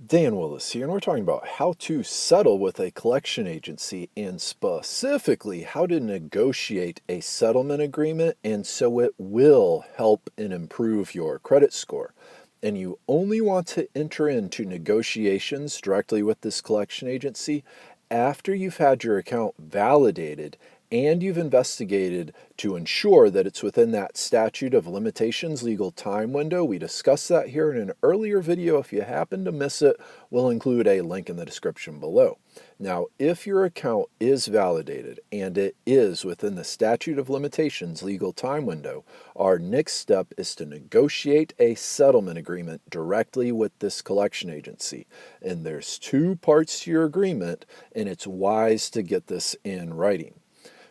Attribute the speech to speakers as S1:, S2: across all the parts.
S1: Dan Willis here, and we're talking about how to settle with a collection agency and specifically how to negotiate a settlement agreement and so it will help and improve your credit score. And you only want to enter into negotiations directly with this collection agency after you've had your account validated and you've investigated to ensure that it's within that statute of limitations legal time window. We discussed that here in an earlier video. If you happen to miss it, we'll include a link in the description below. Now, if your account is validated and it is within the statute of limitations legal time window, our next step is to negotiate a settlement agreement directly with this collection agency. And there's two parts to your agreement, and it's wise to get this in writing.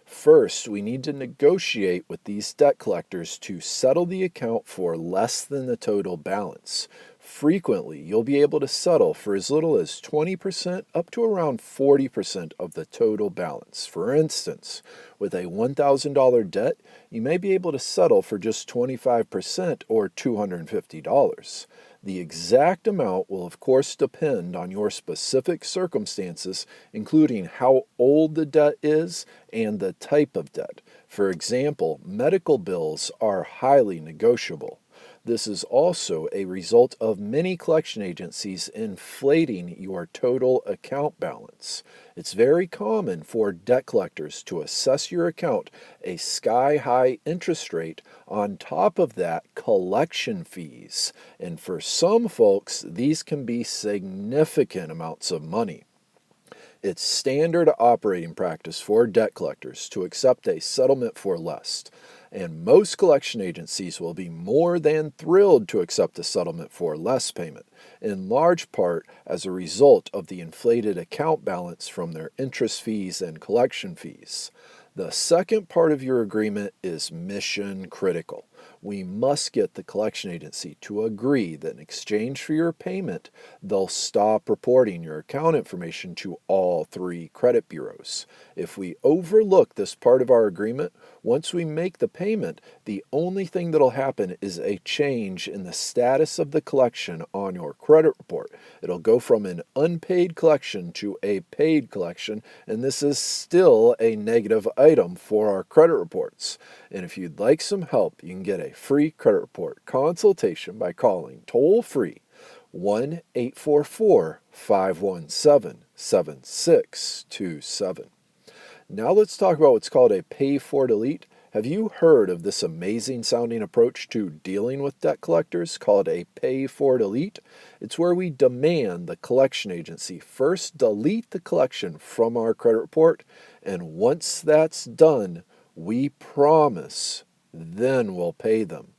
S1: First, we need to negotiate with these debt collectors to settle the account for less than the total balance. Frequently, you'll be able to settle for as little as 20% up to around 40% of the total balance. For instance, with a $1,000 debt, you may be able to settle for just 25% or $250. The exact amount will, of course, depend on your specific circumstances, including how old the debt is and the type of debt. For example, medical bills are highly negotiable. This is also a result of many collection agencies inflating your total account balance. It's very common for debt collectors to assess your account a sky-high interest rate on top of that collection fees. And for some folks, these can be significant amounts of money. It's standard operating practice for debt collectors to accept a settlement for less, and most collection agencies will be more than thrilled to accept a settlement for less payment, in large part as a result of the inflated account balance from their interest fees and collection fees. The second part of your agreement is mission critical. We must get the collection agency to agree that in exchange for your payment, they'll stop reporting your account information to all three credit bureaus. If we overlook this part of our agreement, once we make the payment, the only thing that'll happen is a change in the status of the collection on your credit report. It'll go from an unpaid collection to a paid collection, and this is still a negative item for our credit reports. And if you'd like some help, you can get a free credit report consultation by calling toll-free 1-844-517-7627. Now let's talk about what's called a pay for delete. Have you heard of this amazing sounding approach to dealing with debt collectors called a pay for delete? It's where we demand the collection agency first delete the collection from our credit report, and once that's done, we promise, then we'll pay them.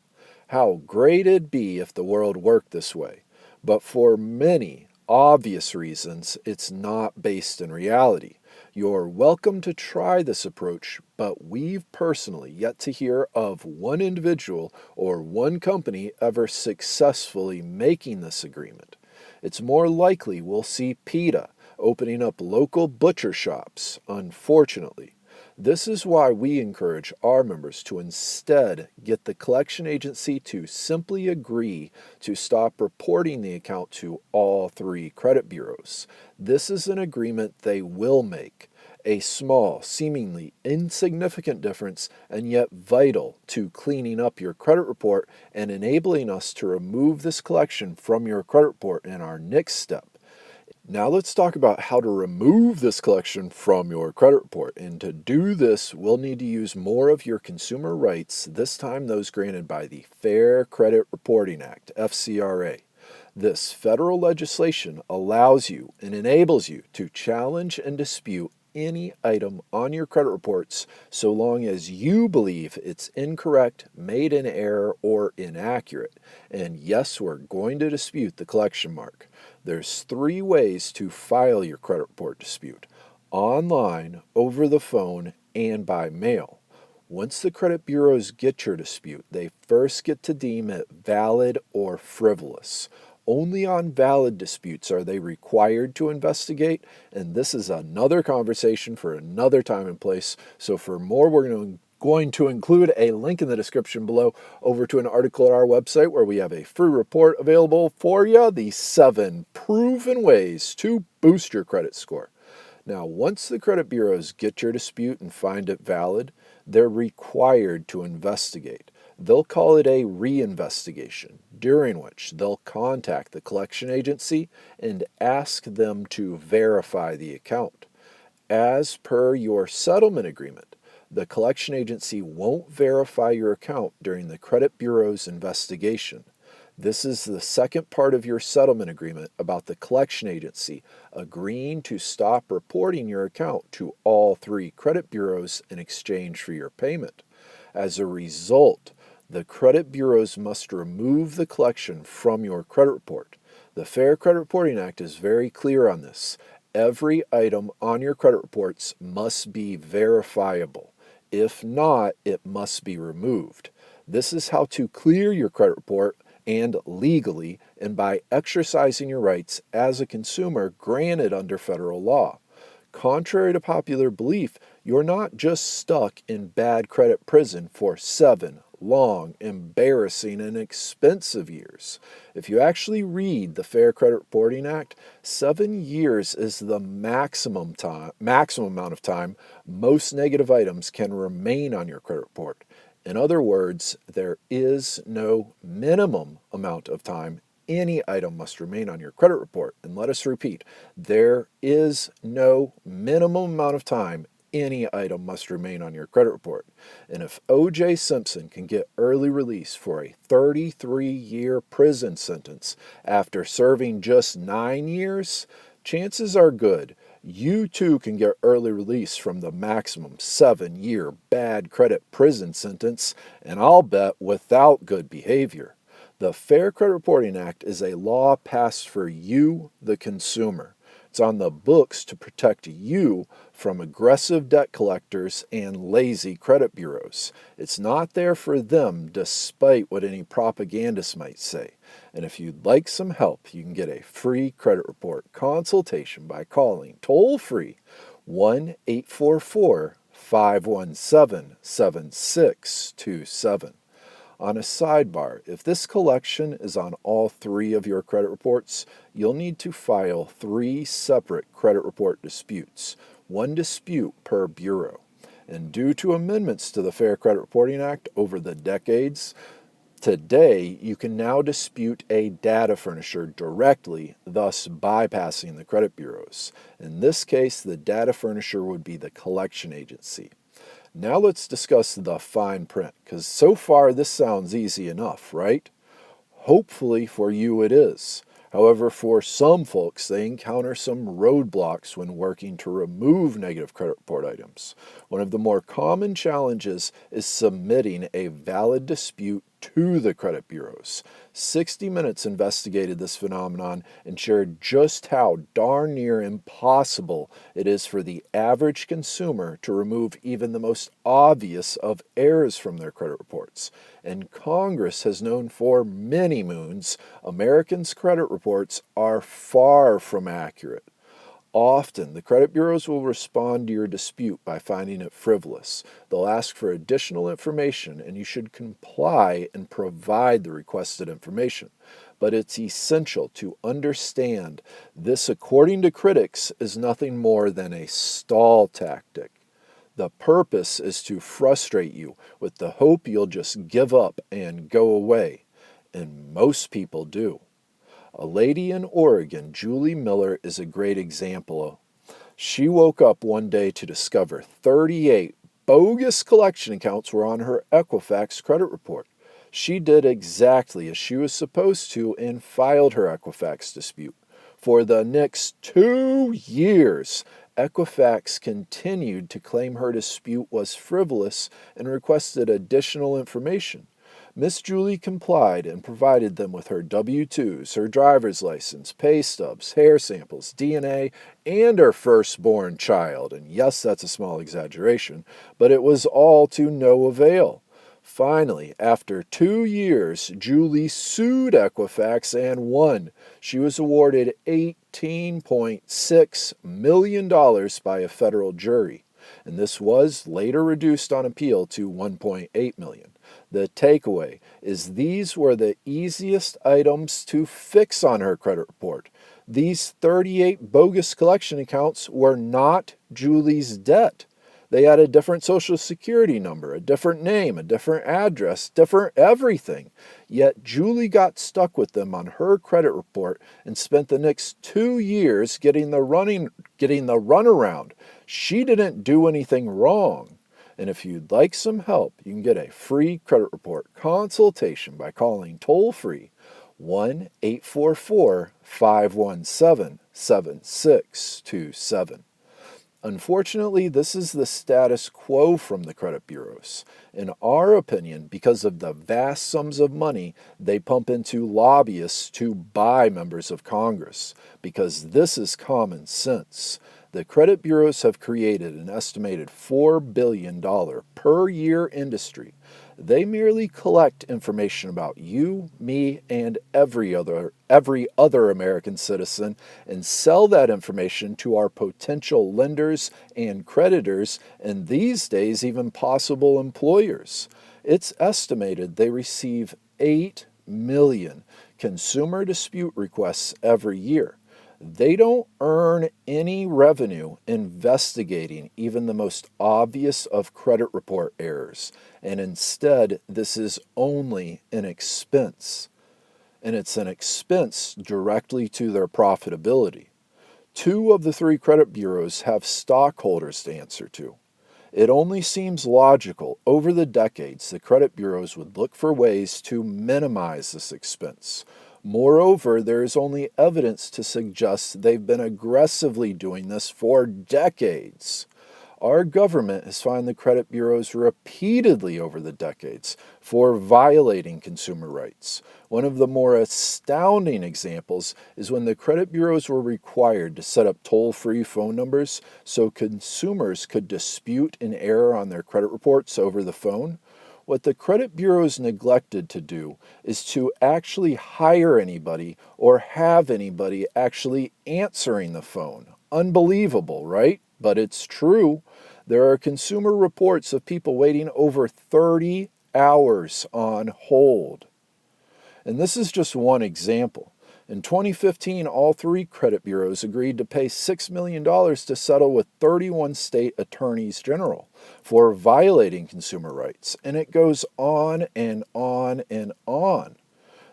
S1: How great it'd be if the world worked this way. But for many obvious reasons, it's not based in reality. You're welcome to try this approach, but we've personally yet to hear of one individual or one company ever successfully making this agreement. It's more likely we'll see PETA opening up local butcher shops, unfortunately. This is why we encourage our members to instead get the collection agency to simply agree to stop reporting the account to all three credit bureaus. This is an agreement they will make, a small, seemingly insignificant difference, and yet vital to cleaning up your credit report and enabling us to remove this collection from your credit report in our next step. Now let's talk about how to remove this collection from your credit report. And to do this, we'll need to use more of your consumer rights, this time those granted by the Fair Credit Reporting Act, FCRA. This federal legislation allows you and enables you to challenge and dispute any item on your credit reports so long as you believe it's incorrect, made in error, or inaccurate. And yes, we're going to dispute the collection mark. There's three ways to file your credit report dispute: online, over the phone, and by mail. Once the credit bureaus get your dispute, they first get to deem it valid or frivolous. Only on valid disputes are they required to investigate, and this is another conversation for another time and place. So for more, we're going to going to include a link in the description below over to an article at our website where we have a free report available for you, the 7 proven ways to boost your credit score. Now, once the credit bureaus get your dispute and find it valid, they're required to investigate. They'll call it a reinvestigation, during which they'll contact the collection agency and ask them to verify the account. As per your settlement agreement, the collection agency won't verify your account during the credit bureau's investigation. This is the second part of your settlement agreement about the collection agency agreeing to stop reporting your account to all 3 credit bureaus in exchange for your payment. As a result, the credit bureaus must remove the collection from your credit report. The Fair Credit Reporting Act is very clear on this. Every item on your credit reports must be verifiable. If not, it must be removed. This is how to clear your credit report, and legally, and by exercising your rights as a consumer granted under federal law. Contrary to popular belief, you're not just stuck in bad credit prison for 7 long, embarrassing, and expensive years. If you actually read the Fair Credit Reporting Act, 7 years is the maximum amount of time most negative items can remain on your credit report. In other words, there is no minimum amount of time any item must remain on your credit report. And let us repeat, there is no minimum amount of time any item must remain on your credit report. And if O.J. Simpson can get early release for a 33-year prison sentence after serving just 9 years, chances are good you too can get early release from the maximum 7-year bad credit prison sentence, and I'll bet without good behavior. The Fair Credit Reporting Act is a law passed for you, the consumer. It's on the books to protect you from aggressive debt collectors and lazy credit bureaus. It's not there for them, despite what any propagandist might say. And if you'd like some help, you can get a free credit report consultation by calling toll-free 1-844-517-7627. On a sidebar, if this collection is on all 3 of your credit reports, you'll need to file 3 separate credit report disputes, 1 dispute per bureau. And due to amendments to the Fair Credit Reporting Act over the decades, today you can now dispute a data furnisher directly, thus bypassing the credit bureaus. In this case, the data furnisher would be the collection agency. Now let's discuss the fine print, because so far this sounds easy enough, right? Hopefully for you it is. However, for some folks, they encounter some roadblocks when working to remove negative credit report items. One of the more common challenges is submitting a valid dispute to the credit bureaus. 60 Minutes investigated this phenomenon and shared just how darn near impossible it is for the average consumer to remove even the most obvious of errors from their credit reports. And Congress has known for many moons Americans' credit reports are far from accurate. Often, the credit bureaus will respond to your dispute by finding it frivolous. They'll ask for additional information, and you should comply and provide the requested information. But it's essential to understand this, according to critics, is nothing more than a stall tactic. The purpose is to frustrate you with the hope you'll just give up and go away. And most people do. A lady in Oregon, Julie Miller, is a great example. She woke up one day to discover 38 bogus collection accounts were on her Equifax credit report. She did exactly as she was supposed to and filed her Equifax dispute. For the next 2 years, Equifax continued to claim her dispute was frivolous and requested additional information. Miss Julie complied and provided them with her W-2s, her driver's license, pay stubs, hair samples, DNA, and her firstborn child. And yes, that's a small exaggeration, but it was all to no avail. Finally, after 2 years, Julie sued Equifax and won. She was awarded $18.6 million by a federal jury. and this was later reduced on appeal to $1.8 million. The takeaway is these were the easiest items to fix on her credit report. These 38 bogus collection accounts were not Julie's debt. They had a different social security number, a different name, a different address, different everything. Yet Julie got stuck with them on her credit report and spent the next 2 years getting the runaround. She didn't do anything wrong. And if you'd like some help, you can get a free credit report consultation by calling toll-free 1-844-517-7627. Unfortunately, this is the status quo from the credit bureaus. In our opinion, because of the vast sums of money they pump into lobbyists to buy members of Congress, because this is common sense. The credit bureaus have created an estimated $4 billion per year industry. They merely collect information about you, me, and every other American citizen and sell that information to our potential lenders and creditors, and these days even possible employers. It's estimated they receive 8 million consumer dispute requests every year. They don't earn any revenue investigating even the most obvious of credit report errors, and instead this is only an expense. And it's an expense directly to their profitability. 2 of the 3 credit bureaus have stockholders to answer to. It only seems logical over the decades the credit bureaus would look for ways to minimize this expense. Moreover, there is only evidence to suggest they've been aggressively doing this for decades. Our government has fined the credit bureaus repeatedly over the decades for violating consumer rights. One of the more astounding examples is when the credit bureaus were required to set up toll-free phone numbers so consumers could dispute an error on their credit reports over the phone. What the credit bureaus neglected to do is to actually hire anybody or have anybody actually answering the phone. Unbelievable, right? But it's true. There are consumer reports of people waiting over 30 hours on hold. And this is just one example. In 2015, all 3 credit bureaus agreed to pay $6 million to settle with 31 state attorneys general for violating consumer rights. And it goes on and on and on.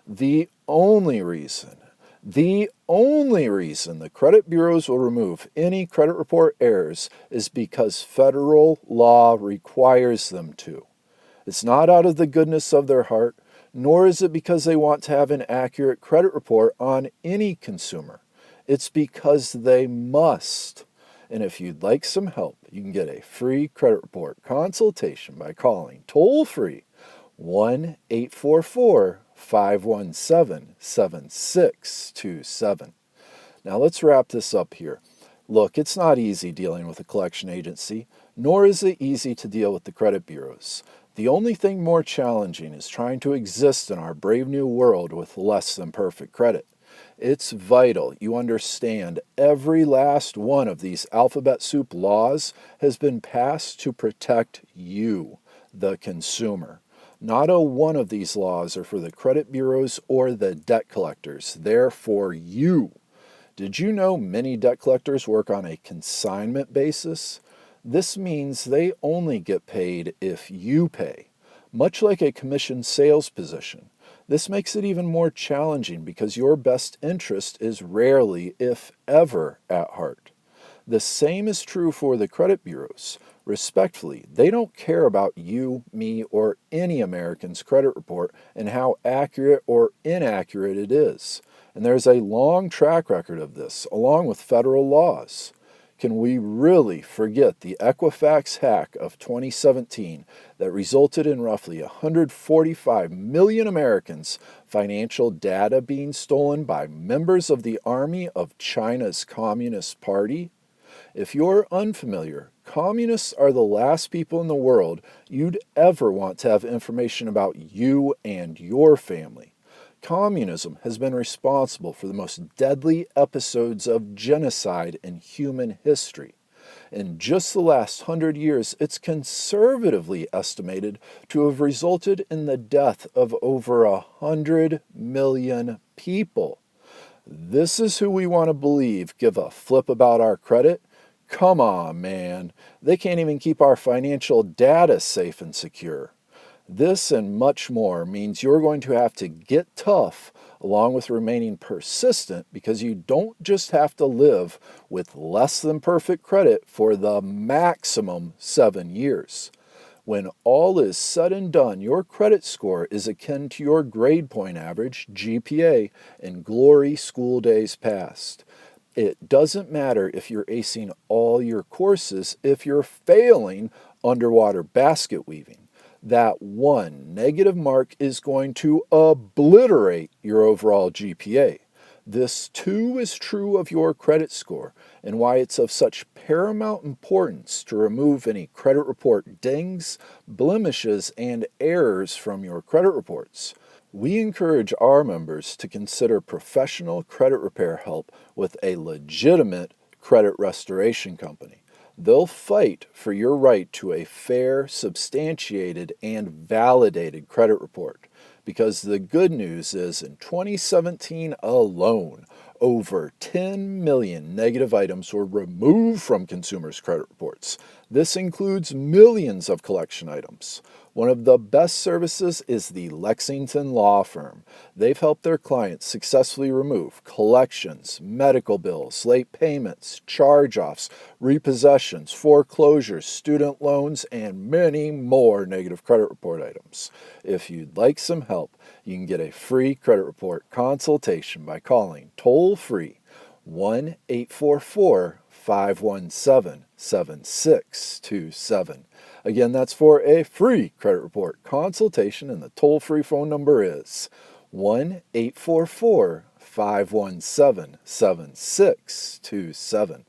S1: The only reason the credit bureaus will remove any credit report errors is because federal law requires them to. It's not out of the goodness of their heart, nor is it because they want to have an accurate credit report on any consumer. It's because they must. And if you'd like some help, you can get a free credit report consultation by calling toll-free 1-844-517-7627. Now let's wrap this up here. Look, it's not easy dealing with a collection agency, nor is it easy to deal with the credit bureaus. The only thing more challenging is trying to exist in our brave new world with less than perfect credit. It's vital you understand every last one of these alphabet soup laws has been passed to protect you, the consumer. Not a one of these laws are for the credit bureaus or the debt collectors. They're for you. Did you know many debt collectors work on a consignment basis? This means they only get paid if you pay, much like a commission sales position. This makes it even more challenging because your best interest is rarely, if ever, at heart. The same is true for the credit bureaus. Respectfully, they don't care about you, me, or any American's credit report and how accurate or inaccurate it is. And there's a long track record of this, along with federal laws. Can we really forget the Equifax hack of 2017 that resulted in roughly 145 million Americans' financial data being stolen by members of the army of China's Communist Party? If you're unfamiliar, communists are the last people in the world you'd ever want to have information about you and your family. Communism has been responsible for the most deadly episodes of genocide in human history. In just the last 100 years, it's conservatively estimated to have resulted in the death of over 100 million people. This is who we want to believe give a flip about our credit? Come on, man. They can't even keep our financial data safe and secure. This and much more means you're going to have to get tough along with remaining persistent, because you don't just have to live with less than perfect credit for the maximum 7 years. When all is said and done, your credit score is akin to your grade point average, GPA, in glory school days past. It doesn't matter if you're acing all your courses if you're failing underwater basket weaving. That one negative mark is going to obliterate your overall GPA. This too is true of your credit score, and why it's of such paramount importance to remove any credit report dings, blemishes, and errors from your credit reports. We encourage our members to consider professional credit repair help with a legitimate credit restoration company. They'll fight for your right to a fair, substantiated, and validated credit report. Because the good news is, in 2017 alone, over 10 million negative items were removed from consumers' credit reports. This includes millions of collection items. One of the best services is the Lexington Law Firm. They've helped their clients successfully remove collections, medical bills, late payments, charge-offs, repossessions, foreclosures, student loans, and many more negative credit report items. If you'd like some help, you can get a free credit report consultation by calling toll-free 1-844-517-7627. Again, that's for a free credit report consultation, and the toll-free phone number is 1-844-517-7627.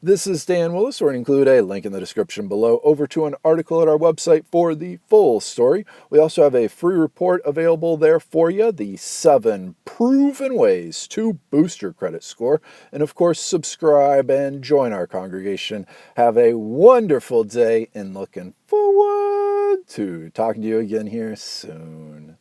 S1: This is Dan Willis. We're going to include a link in the description below over to an article at our website for the full story. We also have a free report available there for you, the 7 proven ways to boost your credit score. And of course, subscribe and join our congregation. Have a wonderful day, and looking forward to talking to you again here soon.